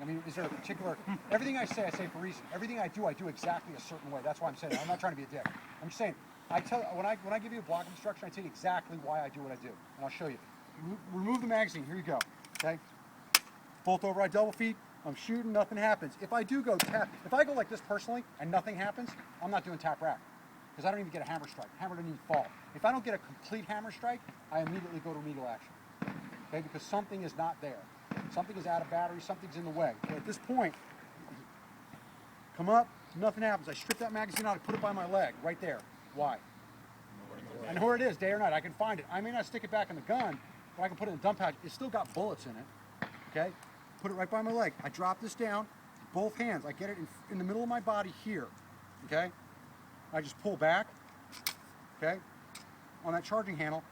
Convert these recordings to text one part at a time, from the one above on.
I mean, is there a particular, everything I say for a reason. Everything I do exactly a certain way. That's why I'm saying it. I'm not trying to be a dick. I'm just saying, when I give you a block instruction, I tell you exactly why I do what I do. And I'll show you. Remove the magazine. Here you go. Okay? Bolt override double feed. I'm shooting, nothing happens. If I do go tap, if I go like this personally and nothing happens, I'm not doing tap rack. Because I don't even get a hammer strike. Hammer doesn't even fall. If I don't get a complete hammer strike, I immediately go to remedial action. Okay? Because something is not there. Something is out of battery, something's in the way. Okay, at this point, come up, nothing happens. I strip that magazine out, I put it by my leg, right there. Why? I know where it is, day or night. I can find it. I may not stick it back in the gun, but I can put it in the dump pouch. It's still got bullets in it. Okay? Put it right by my leg. I drop this down, both hands. I get it in the middle of my body here. Okay? I just pull back, okay, on that charging handle,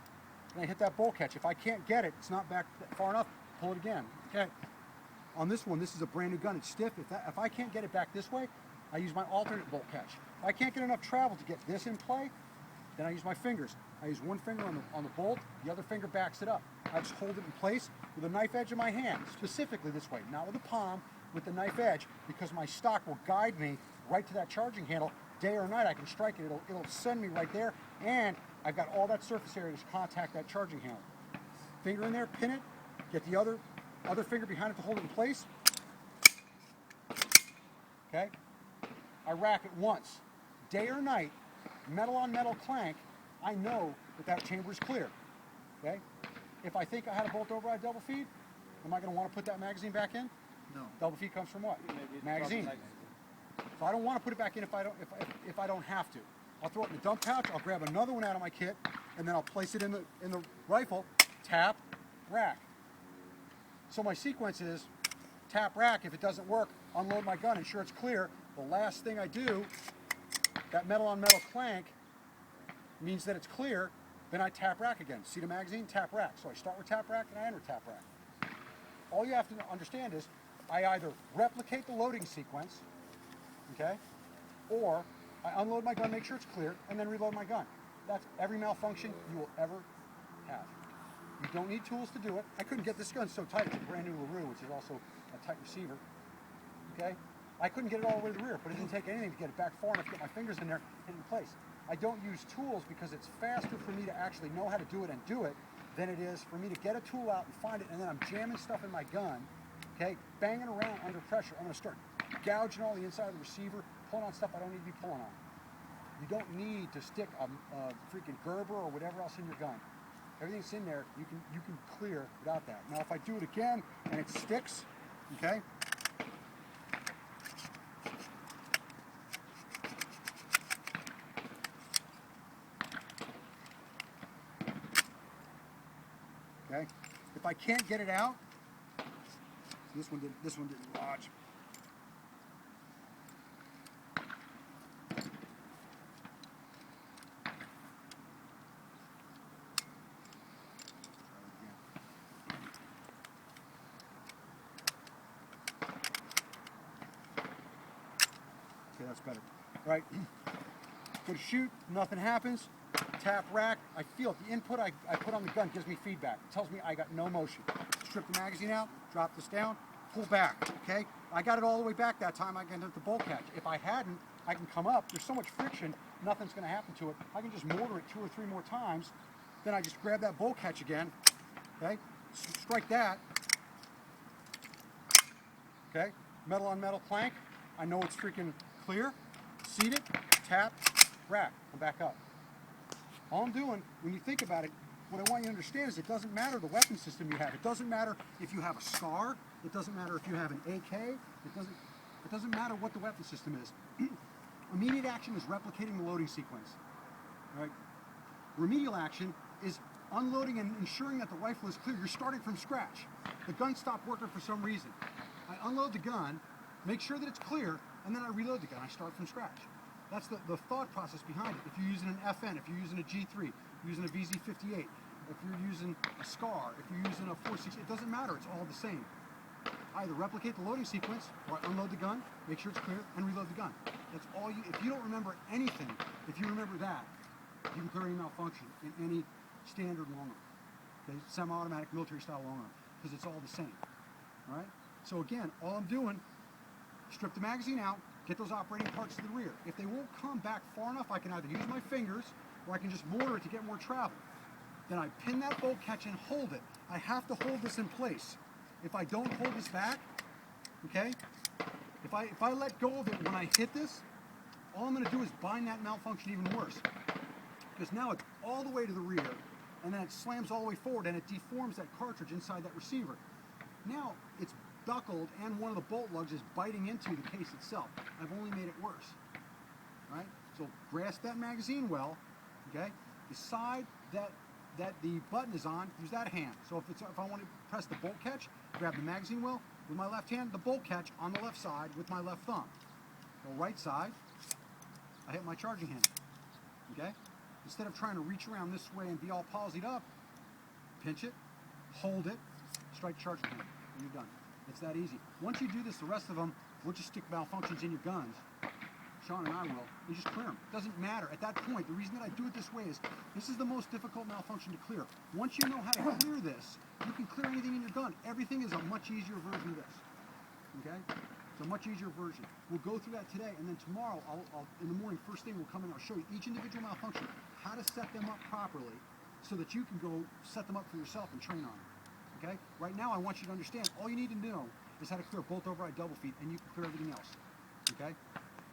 and I hit that bolt catch. If I can't get it, it's not back far enough, pull it again. Okay. On this one, this is a brand new gun. It's stiff. If I can't get it back this way, I use my alternate bolt catch. If I can't get enough travel to get this in play, then I use my fingers. I use one finger on the bolt, the other finger backs it up. I just hold it in place with a knife edge in my hand, specifically this way, not with the palm, with the knife edge, because my stock will guide me right to that charging handle. Day or night, I can strike it. It'll send me right there, and I've got all that surface area to contact that charging handle. Finger in there, pin it, get the other finger behind it to hold it in place. Okay? I rack it once. Day or night, metal on metal clank, I know that chamber is clear. Okay? If I think I had a bolt override double feed, am I going to want to put that magazine back in? No. Double feed comes from what? Magazine. So I don't want to put it back in if I don't have to. I'll throw it in the dump pouch, I'll grab another one out of my kit, and then I'll place it in the rifle, tap, rack. So my sequence is tap rack. If it doesn't work, unload my gun, ensure it's clear. The last thing I do, that metal on metal clank means that it's clear, then I tap rack again. See the magazine? Tap rack. So I start with tap rack and I enter tap rack. All you have to understand is I either replicate the loading sequence, okay, or I unload my gun, make sure it's clear, and then reload my gun. That's every malfunction you will ever have. You don't need tools to do it. I couldn't get this gun so tight. It's a brand new LaRue, which is also a tight receiver. Okay? I couldn't get it all the way to the rear, but it didn't take anything to get it back far enough to get my fingers in there and in place. I don't use tools because it's faster for me to actually know how to do it and do it than it is for me to get a tool out and find it, and then I'm jamming stuff in my gun, okay, banging around under pressure. I'm going to start gouging all the inside of the receiver, pulling on stuff I don't need to be pulling on. You don't need to stick a freaking Gerber or whatever else in your gun. Everything's in there, you can clear without that. Now if I do it again and it sticks, okay? Okay? If I can't get it out, this one didn't lodge. Okay, that's better. All right, go to shoot, nothing happens. Tap rack, I feel it. The input I put on the gun gives me feedback. It tells me I got no motion. Strip the magazine out, drop this down, pull back, okay? I got it all the way back that time. I can hit the bolt catch. If I hadn't, I can come up. There's so much friction, nothing's going to happen to it. I can just mortar it 2 or 3 more times. Then I just grab that bolt catch again, okay? Strike that, okay? Metal on metal clank. I know it's freaking clear. Seat it, tap, rack, and back up. All I'm doing, when you think about it, what I want you to understand is it doesn't matter the weapon system you have. It doesn't matter if you have a SCAR. It doesn't matter if you have an AK. It doesn't matter what the weapon system is. Immediate action is replicating the loading sequence. All right? Remedial action is unloading and ensuring that the rifle is clear. You're starting from scratch. The gun stopped working for some reason. I unload the gun, make sure that it's clear, and then I reload the gun. I start from scratch. That's the thought process behind it. If you're using an FN, if you're using a G3, if you're using a VZ58, if you're using a SCAR, if you're using a 4.6, it doesn't matter. It's all the same. Either replicate the loading sequence, or unload the gun, make sure it's clear, and reload the gun. That's all you. If you don't remember anything, if you remember that, you can clear any malfunction in any standard long arm, okay, semi-automatic military style long arm, because it's all the same. All right. So again, all I'm doing, strip the magazine out, get those operating parts to the rear. If they won't come back far enough, I can either use my fingers or I can just mortar it to get more travel. Then I pin that bolt catch and hold it. I have to hold this in place. If I don't hold this back, okay, if I let go of it when I hit this, all I'm going to do is bind that malfunction even worse. Because now it's all the way to the rear, and then it slams all the way forward, and it deforms that cartridge inside that receiver. Now it's buckled, and one of the bolt lugs is biting into the case itself. I've only made it worse. All right? So grasp that magazine well, okay? The side that the button is on, use that hand. So if I want to press the bolt catch, grab the magazine well with my left hand, the bolt catch on the left side with my left thumb. Go right side, I hit my charging handle, okay? Instead of trying to reach around this way and be all palsied up, pinch it, hold it, strike charging handle, and you're done. It's that easy. Once you do this, the rest of them, we'll just stick malfunctions in your guns. Sean and I will. You just clear them. It doesn't matter. At that point, the reason that I do it this way is this is the most difficult malfunction to clear. Once you know how to clear this, you can clear anything in your gun. Everything is a much easier version of this. Okay? It's a much easier version. We'll go through that today, and then tomorrow, I'll in the morning, first thing, we'll come in and I'll show you each individual malfunction, how to set them up properly so that you can go set them up for yourself and train on them. Okay? Right now, I want you to understand, all you need to know is how to clear bolt override double feet, and you can clear everything else. Okay?